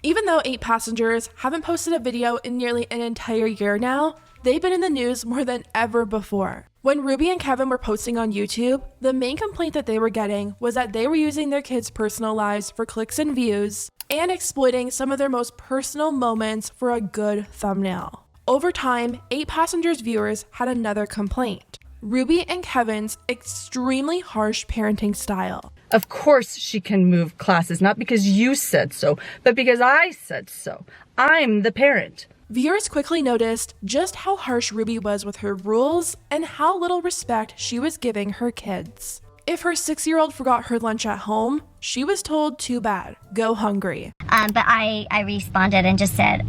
Even though 8 Passengers haven't posted a video in nearly an entire year now, they've been in the news more than ever before. When Ruby and Kevin were posting on YouTube, the main complaint that they were getting was that they were using their kids' personal lives for clicks and views and exploiting some of their most personal moments for a good thumbnail. Over time, 8 Passengers viewers had another complaint: Ruby and Kevin's extremely harsh parenting style. Of course she can move classes, not because you said so, but because I said so. I'm the parent. Viewers quickly noticed just how harsh Ruby was with her rules and how little respect she was giving her kids. If her 6-year-old forgot her lunch at home, she was told, too bad, go hungry. But I responded and just said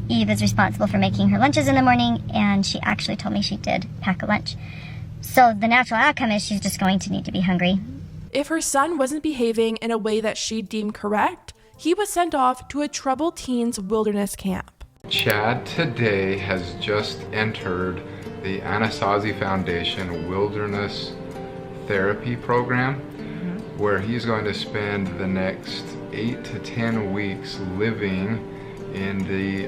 Eve is responsible for making her lunches in the morning, and she actually told me she did pack a lunch. So the natural outcome is she's just going to need to be hungry. If her son wasn't behaving in a way that she deemed correct, he was sent off to a troubled teens wilderness camp. Chad today has just entered the Anasazi Foundation Wilderness Therapy Program, where he's going to spend the next 8 to 10 weeks living in the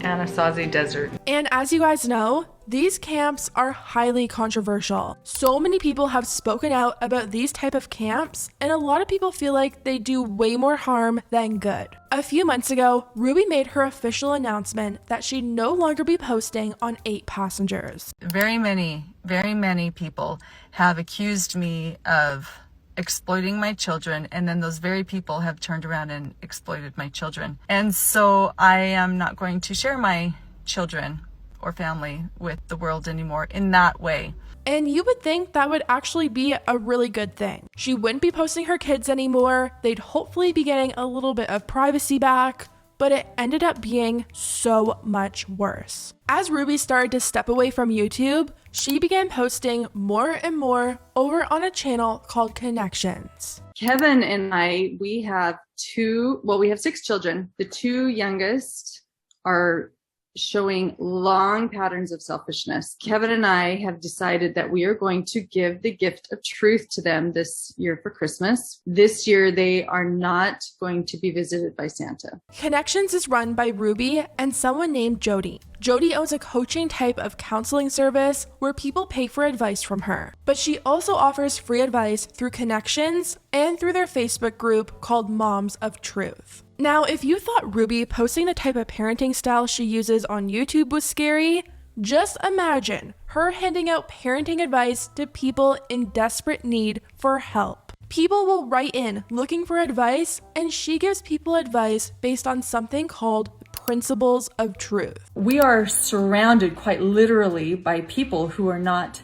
Anasazi Desert. And as you guys know, these camps are highly controversial. So many people have spoken out about these type of camps, and a lot of people feel like they do way more harm than good. A few months ago, Ruby made her official announcement that she'd no longer be posting on 8 Passengers. Very many people have accused me of exploiting my children, and then those very people have turned around and exploited my children. And so I am not going to share my children or family with the world anymore in that way. And you would think that would actually be a really good thing. She wouldn't be posting her kids anymore. They'd hopefully be getting a little bit of privacy back, but it ended up being so much worse. As Ruby started to step away from YouTube, she began posting more and more over on a channel called Connexions. Kevin and we have 6 children. The 2 youngest are showing long patterns of selfishness. Kevin and I have decided that we are going to give the gift of truth to them this year for Christmas. This year, they are not going to be visited by Santa. Connexions is run by Ruby and someone named Jody. Jody owns a coaching type of counseling service where people pay for advice from her. But she also offers free advice through Connexions and through their Facebook group called Moms of Truth. Now, if you thought Ruby posting the type of parenting style she uses on YouTube was scary, just imagine her handing out parenting advice to people in desperate need for help. People will write in looking for advice, and she gives people advice based on something called principles of truth. We are surrounded quite literally by people who are not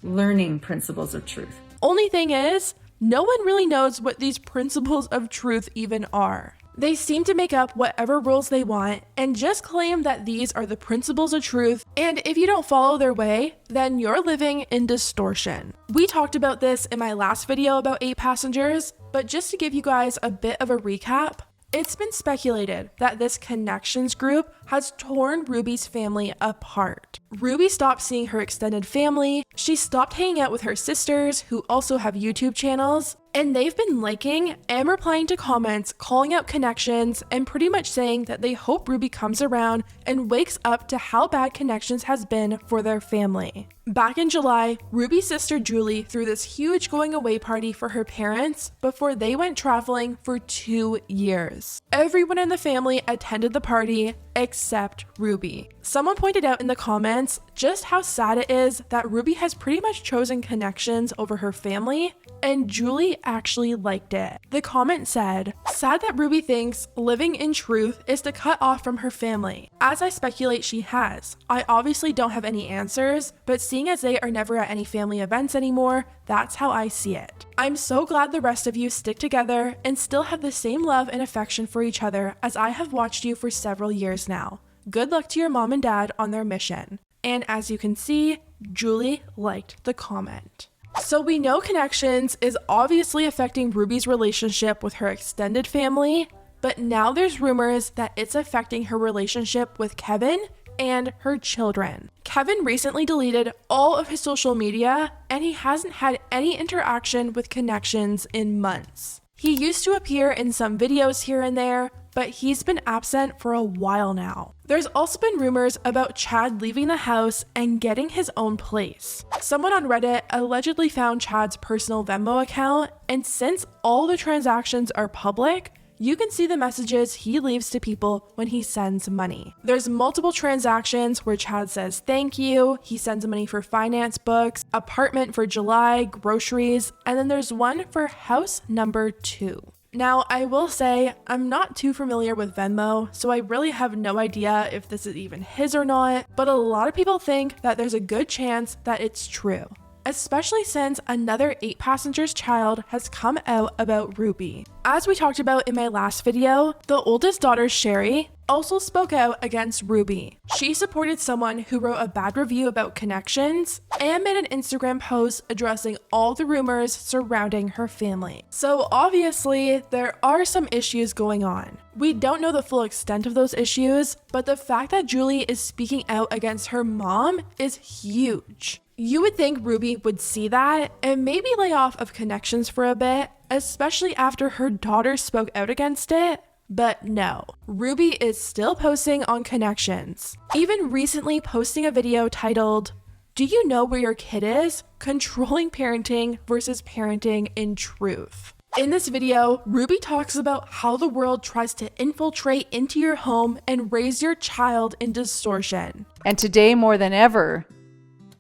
learning principles of truth. Only thing is, no one really knows what these principles of truth even are. They seem to make up whatever rules they want and just claim that these are the principles of truth, and if you don't follow their way, then you're living in distortion. We talked about this in my last video about 8 Passengers, but just to give you guys a bit of a recap, it's been speculated that this Connexions group has torn Ruby's family apart. Ruby stopped seeing her extended family, she stopped hanging out with her sisters who also have YouTube channels, and they've been liking and replying to comments calling out Connexions and pretty much saying that they hope Ruby comes around and wakes up to how bad Connexions has been for their family. Back in July, Ruby's sister Julie threw this huge going away party for her parents before they went traveling for 2 years. Everyone in the family attended the party except Ruby. Someone pointed out in the comments just how sad it is that Ruby has pretty much chosen Connexions over her family, and Julie actually liked it. The comment said, "Sad that Ruby thinks living in truth is to cut off from her family. As I speculate she has. I obviously don't have any answers, but seeing as they are never at any family events anymore, that's how I see it. I'm so glad the rest of you stick together and still have the same love and affection for each other as I have watched you for several years now. Good luck to your mom and dad on their mission." And as you can see, Julie liked the comment. So we know Connexions is obviously affecting Ruby's relationship with her extended family, but now there's rumors that it's affecting her relationship with Kevin and her children. Kevin recently deleted all of his social media, and he hasn't had any interaction with Connexions in months. He used to appear in some videos here and there, but he's been absent for a while now. There's also been rumors about Chad leaving the house and getting his own place. Someone on Reddit allegedly found Chad's personal Venmo account, and since all the transactions are public, you can see the messages he leaves to people when he sends money. There's multiple transactions where Chad says thank you, he sends money for finance books, apartment for July, groceries, and then there's one for house number 2. Now, I will say, I'm not too familiar with Venmo, so I really have no idea if this is even his or not, but a lot of people think that there's a good chance that it's true, especially since another 8 passengers child has come out about Ruby. As we talked about in my last video, the oldest daughter, Sherry, also spoke out against Ruby. She supported someone who wrote a bad review about Connexions and made an Instagram post addressing all the rumors surrounding her family. So obviously, there are some issues going on. We don't know the full extent of those issues, but the fact that Julie is speaking out against her mom is huge. You would think Ruby would see that and maybe lay off of Connexions for a bit, especially after her daughter spoke out against it. But no, Ruby is still posting on Connexions, even recently posting a video titled, "Do you know where your kid is? Controlling parenting versus parenting in truth." In this video, Ruby talks about how the world tries to infiltrate into your home and raise your child in distortion. And today more than ever,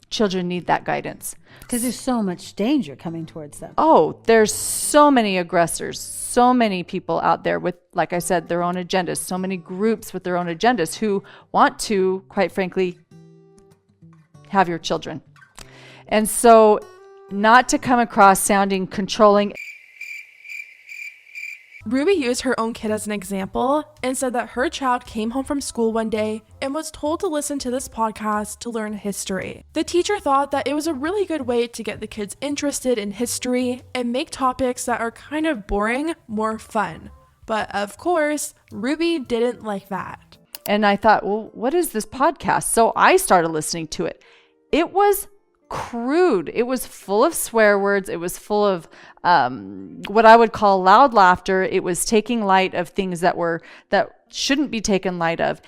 children need that guidance. Because there's so much danger coming towards them. Oh, there's so many aggressors, so many people out there with, like I said, their own agendas, so many groups with their own agendas who want to, quite frankly, have your children. And so not to come across sounding controlling. Ruby used her own kid as an example and said that her child came home from school one day and was told to listen to this podcast to learn history. The teacher thought that it was a really good way to get the kids interested in history and make topics that are kind of boring more fun. But of course, Ruby didn't like that. And I thought, well, what is this podcast? So I started listening to it. It was crude. It was full of swear words. It was full of what I would call loud laughter. It was taking light of things that shouldn't be taken light of,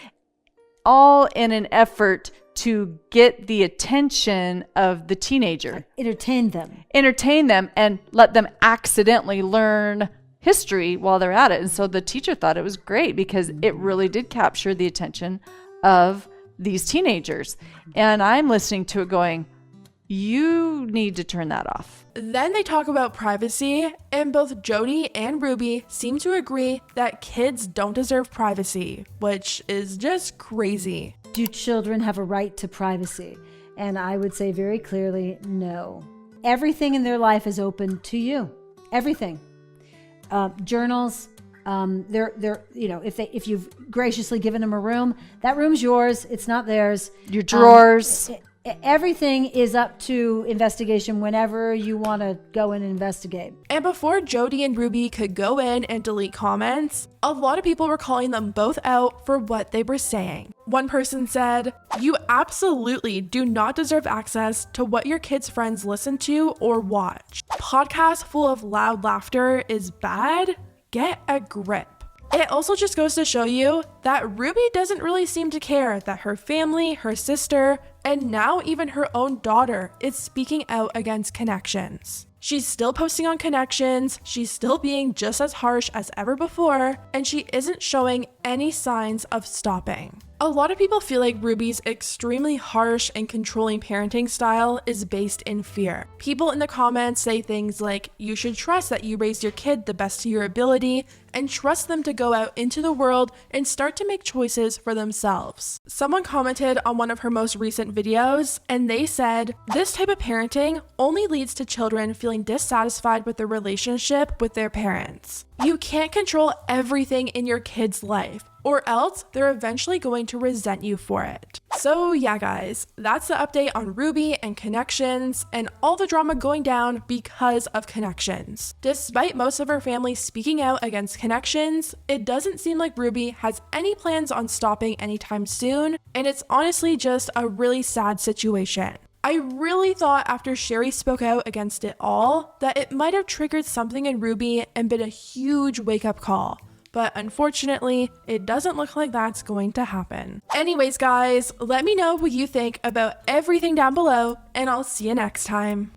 all in an effort to get the attention of the teenager. Entertain them And let them accidentally learn history while they're at it. And so the teacher thought it was great because it really did capture the attention of these teenagers. And I'm listening to it going, you need to turn that off. Then they talk about privacy, and both Jody and Ruby seem to agree that kids don't deserve privacy, which is just crazy. Do children have a right to privacy? And I would say very clearly, no. Everything in their life is open to you. Everything. Journals, if you've graciously given them a room, that room's yours. It's not theirs. Your drawers. Everything is up to investigation whenever you want to go in and investigate. And before Jody and Ruby could go in and delete comments, a lot of people were calling them both out for what they were saying. One person said, "You absolutely do not deserve access to what your kids' friends listen to or watch. Podcasts full of loud laughter is bad. Get a grip." It also just goes to show you that Ruby doesn't really seem to care that her family, her sister, and now even her own daughter is speaking out against Connexions. She's still posting on Connexions, she's still being just as harsh as ever before, and she isn't showing any signs of stopping. A lot of people feel like Ruby's extremely harsh and controlling parenting style is based in fear. People in the comments say things like, "You should trust that you raised your kid the best to your ability and trust them to go out into the world and start to make choices for themselves." Someone commented on one of her most recent videos and they said, "This type of parenting only leads to children feeling dissatisfied with their relationship with their parents. You can't control everything in your kid's life, or else they're eventually going to resent you for it." So yeah guys, that's the update on Ruby and Connexions and all the drama going down because of Connexions. Despite most of her family speaking out against Connexions, it doesn't seem like Ruby has any plans on stopping anytime soon, and it's honestly just a really sad situation. I really thought after Sherry spoke out against it all that it might have triggered something in Ruby and been a huge wake-up call. but unfortunately, it doesn't look like that's going to happen. Anyways, guys, let me know what you think about everything down below, and I'll see you next time.